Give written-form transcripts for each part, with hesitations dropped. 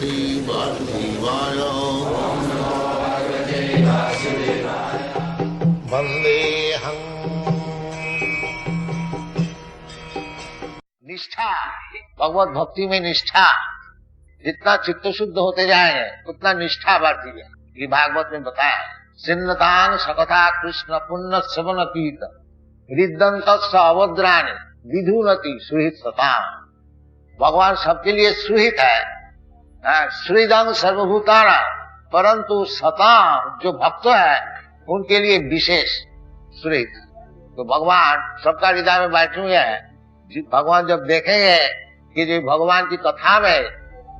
भगवते वासुदेवाय। वंदेहं। निष्ठा, भगवत भक्ति में निष्ठा, जितना चित्त शुद्ध होते जाएंगे उतना निष्ठा बढ़ती है। ये भागवत में बताया है। सिन्नतांग सकथा कृष्ण पुण्य श्रवण कीर्त हृदंत अवद्राणी विधुनति सुहित सताम। भगवान सबके लिए सुहित है, श्रीदंग सर्वभूताना, परंतु सताम जो भक्त है उनके लिए विशेष सुहित है। तो भगवान सबका हृदय में बैठे हुए हैं। भगवान जब देखेंगे कि जो भगवान की कथा में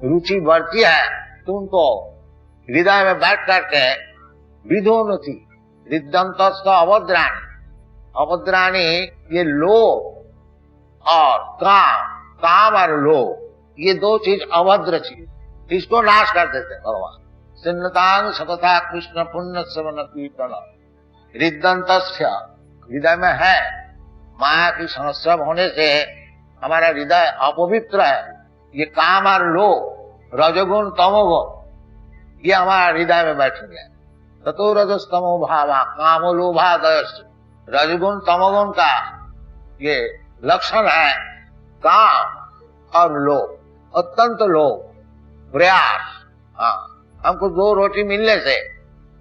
रुचि बढ़ती है तो उनको हृदय में बैठ करके विधोनति हृदंत अवद्राणी, अवद्राणी ये लोभ और काम और लोभ, ये दो चीज अभद्र चीज, इसको नाश कर देते भगवान। सिन्नतांग सकथा कृष्ण पुण्य श्रवण कीर्तन हृदंत, हृदय में है माया की समस्या होने से हमारा हृदय अपवित्र है। ये काम और लोभ, रजोगुण तमोगुण, ये हमारा हृदय में बैठ गया। ततो रजस्तमो भावा कामो लोभादयश्च। रजगुण तमोगुण का ये लक्षण है काम और लोभ, अत्यंत लोभ, प्रयास। हमको 2 रोटी मिलने से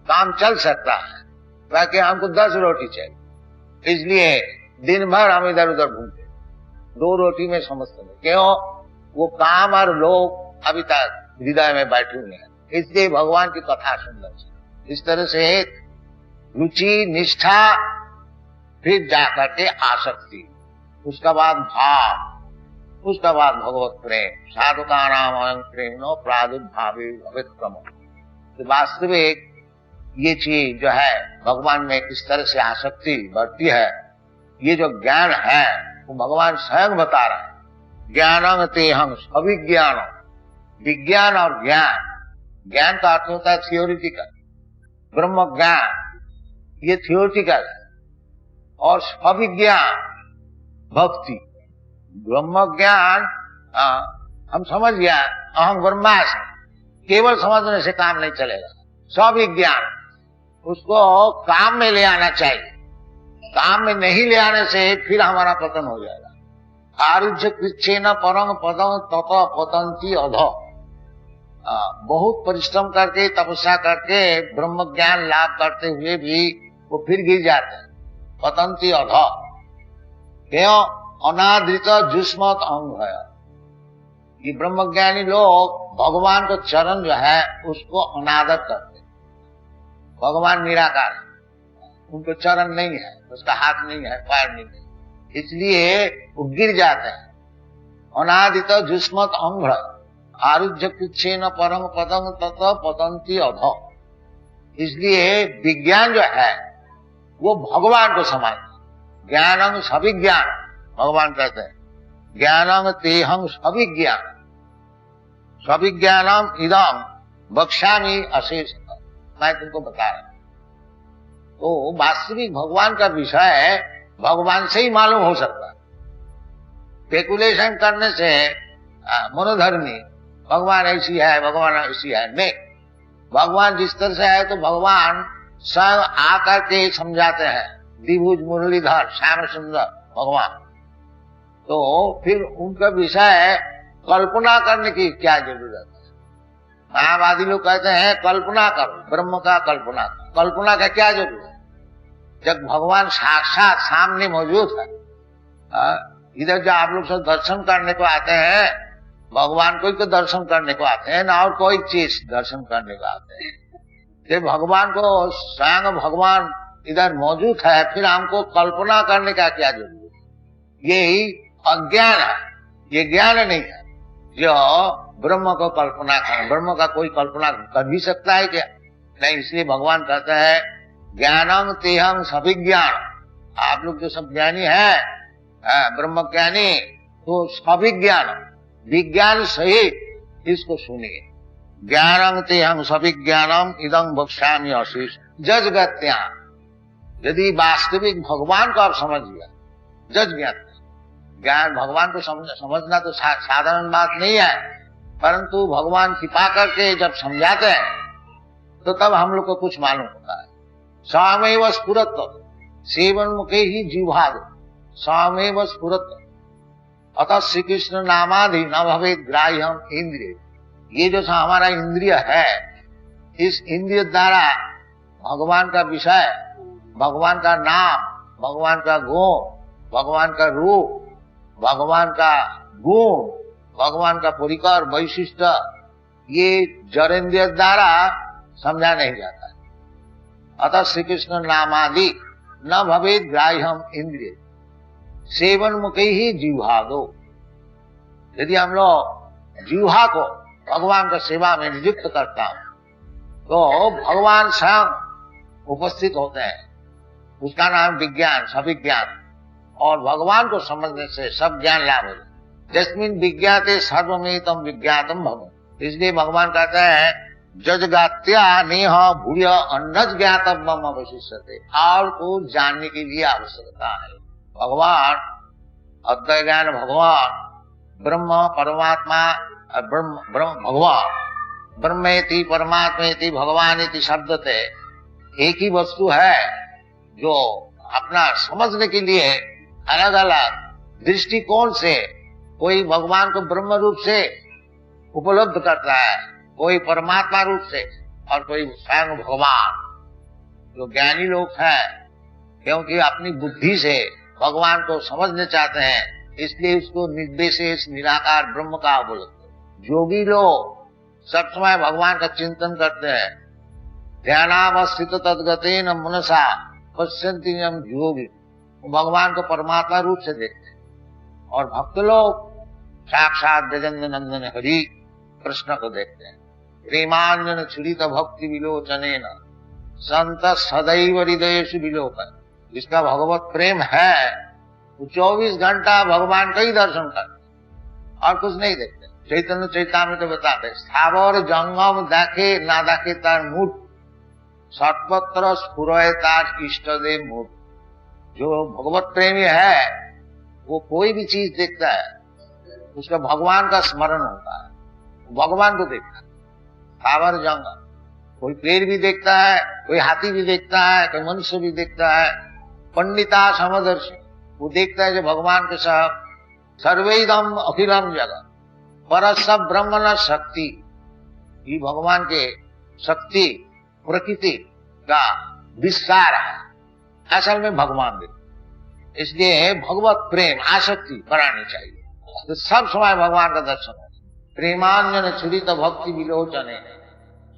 काम चल सकता है, बाकी हमको 10 रोटी चाहिए, इसलिए दिन भर हम इधर उधर घूमते, 2 रोटी में समझते नहीं। क्यों? वो काम और लोभ अभी तक हृदय में बैठे हुए हैं। इसलिए भगवान की कथा सुनना चाहिए। इस तरह से रुचि, निष्ठा, फिर जाकर के आसक्ति, उसका बाद भाव, उसका बाद भगवत प्रेम। साधुका नाम अयं प्रेमो प्रादुर्भावे भवेत्क्रम। तो वास्तविक ये चीज जो है भगवान में किस तरह से आसक्ति बढ़ती है, ये जो ज्ञान है वो भगवान स्वयं बता रहे हैं। ज्ञानंग तेहंग अभिज्ञानम। विज्ञान और ज्ञान, ज्ञान का अर्थ होता है थियोरिटिकल, ब्रह्म ज्ञान ये थियोरिटिकल है, और अभिज्ञान भक्ति। ब्रह्म ज्ञान हम समझ गया अहम ब्रह्मास्मि, केवल समझने से काम नहीं चलेगा। स्विज्ञान उसको काम में ले आना चाहिए, काम में नहीं ले आने से फिर हमारा पतन हो जाएगा। आरुज्य कृच्छेन परम पदं तत पतंती अधो। बहुत परिश्रम करके तपस्या करके ब्रह्म ज्ञान लाभ करते हुए भी वो फिर गिर जाते हैं, पतंती अधो। क्यों? अनादृत जुष्मत अंग है। ये ब्रह्मज्ञानी लोग भगवान को चरण जो है उसको अनादर करते। भगवान निराकार है, उनको चरण नहीं है, उसका हाथ नहीं है, पैर नहीं है, इसलिए वो गिर जाते हैं। अनादित जुष्मत अंग आरुज्य कृच्छेन परम पदं तत पतंती अधो। इसलिए विज्ञान जो है वो भगवान को समझना। ज्ञानंग सविज्ञान, भगवान कहते हैं ज्ञानंग तेहंग सविज्ञान, सविज्ञानम इदम बक्ष्यामि अशेष। मैं तुमको बता रहा हूं। तो वास्तविक भगवान का विषय भगवान से ही मालूम हो सकता है। स्पेकुलेशन करने से मनोधर्मी भगवान ऐसी है, भगवान ऐसी है, नहीं। भगवान जिस तरह से है तो भगवान स्वयं आकर के समझाते हैं। द्विभुज मुरलीधर श्याम सुंदर भगवान। तो फिर उनका विषय कल्पना करने की क्या जरूरत है? मायावादी लोग कहते हैं कल्पना करो, ब्रह्म का कल्पना करो। कल्पना का क्या जरूरत है जब भगवान साक्षात सामने मौजूद है? इधर जो आप लोग सब दर्शन करने को आते हैं, भगवान को ही दर्शन करने को आते हैं ना, और कोई चीज दर्शन करने को आते हैं। जब भगवान को स्वयं भगवान इधर मौजूद है, फिर हमको कल्पना करने का क्या जरूरत है? यही अज्ञान है, ये ज्ञान नहीं है जो ब्रह्म को कल्पना कर। ब्रह्म का कोई कल्पना कर भी सकता है क्या? नहीं। इसलिए भगवान कहते हैं ज्ञानम तेहंग सविज्ञान। आप लोग जो सब ज्ञानी है, ब्रह्म ज्ञानी, तो सविज्ञान, विज्ञान सहित इसको सुनिए। ज्ञानम तेहंग सविज्ञानम इदं बक्ष्यामि अशेष जजगत्या। यदि वास्तविक भगवान को आप समझ लिया, जज ज्ञान, ज्ञान भगवान को समझना तो साधारण बात नहीं है। परंतु भगवान कृपा करके जब समझाते हैं तो तब हम लोग को कुछ मालूम होता है। स्वामेव स्फुरत सेवन मुखे ही जीवाद, स्वामेव स्फुरत अतः श्री कृष्ण नामाधि न भवे ग्राह्यम इंद्रिय। ये जो हमारा इंद्रिय है, इस इंद्रिय द्वारा भगवान का विषय, भगवान का नाम, भगवान का गुण, भगवान का रूप, भगवान का गुण, भगवान का परिकर वैशिष्ट, ये जड़ेंद्रिय द्वारा समझा नहीं जाता है। अतः श्री कृष्ण नामादि न भवेद ग्राह्यम इंद्रिय सेवन मुखे ही जीवा दो। यदि हम लोग जीवा को भगवान का सेवा में नियुक्त करता हूं तो भगवान स्वयं उपस्थित होते हैं। उसका नाम विज्ञान, सविज्ञान, और भगवान को समझने से सब ज्ञान लाभ हो। जस्मिन विज्ञाते सर्वमेतम विज्ञातम भगवान। इसलिए भगवान कहते हैं जजगात्या नेह भूय अन्नज ज्ञातम मम अवशिष्यते। और को जानने के लिए आवश्यकता है। भगवान अद्वैत ज्ञान, भगवान ब्रह्म परमात्मा, भगवान ब्रह्मेति परमात्मेति भगवानेति शब्द थे एक ही वस्तु है, जो अपना समझने के लिए अलग अलग दृष्टिकोण से कोई भगवान को ब्रह्म रूप से उपलब्ध करता है, कोई परमात्मा रूप से, और कोई स्वयं भगवान। जो ज्ञानी लोग हैं, क्योंकि अपनी बुद्धि से भगवान को समझने चाहते हैं, इसलिए उसको निर्विशेष निराकार ब्रह्म का बोलते। योगी लोग सब समय भगवान का चिंतन करते हैं। ध्यानावस्थित तद्गतेन मनसा पश्यन्ति यं योगी, भगवान को परमात्मा रूप से देखते हैं। और भक्त लोग साक्षात ब्रजेंद्र नंदन हरि कृष्ण को देखते हैं। प्रेमांजन छुरित भक्ति विलोचनेन संत सदैव हृदयेषु विलोकन। जिसका भगवत प्रेम है वो 24 घंटा भगवान का ही दर्शन करते और कुछ नहीं देखते। चैतन्य चैतामृत तो बताते स्थावर जंगम देखे ना देखे तार मूठ, सर्वत्र स्फुरय तार इष्ट दे मूठ। जो भगवत प्रेमी है वो कोई भी चीज देखता है, उसका भगवान का स्मरण होता है, भगवान को देखता है। स्थावर जंगम, कोई पेड़ भी देखता है, कोई हाथी भी देखता है, कोई मनुष्य भी देखता है। पंडिता समदर्शी, वो देखता है जो भगवान के साथ सर्वेदम अखिलम जगत परस ब्रह्म न शक्ति, ये भगवान के शक्ति प्रकृति का विस्तार है, असल में भगवान देखते। इसलिए भगवत प्रेम आसक्ति करानी चाहिए, तो सब समय भगवान का दर्शन हो। प्रेमांजन छुरित भक्ति विलोचने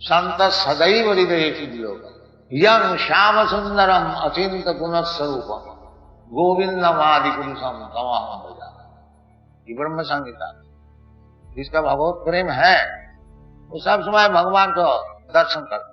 संत सदैव हृदयेषु विलोकन। यं श्याम सुंदरम अचिंत गुण स्वरूपम गोविंदम आदि पुरुषम तमाम भजा। ये ब्रह्म संहिता। जिसका भगवत प्रेम है वो सब समय भगवान को दर्शन करता है।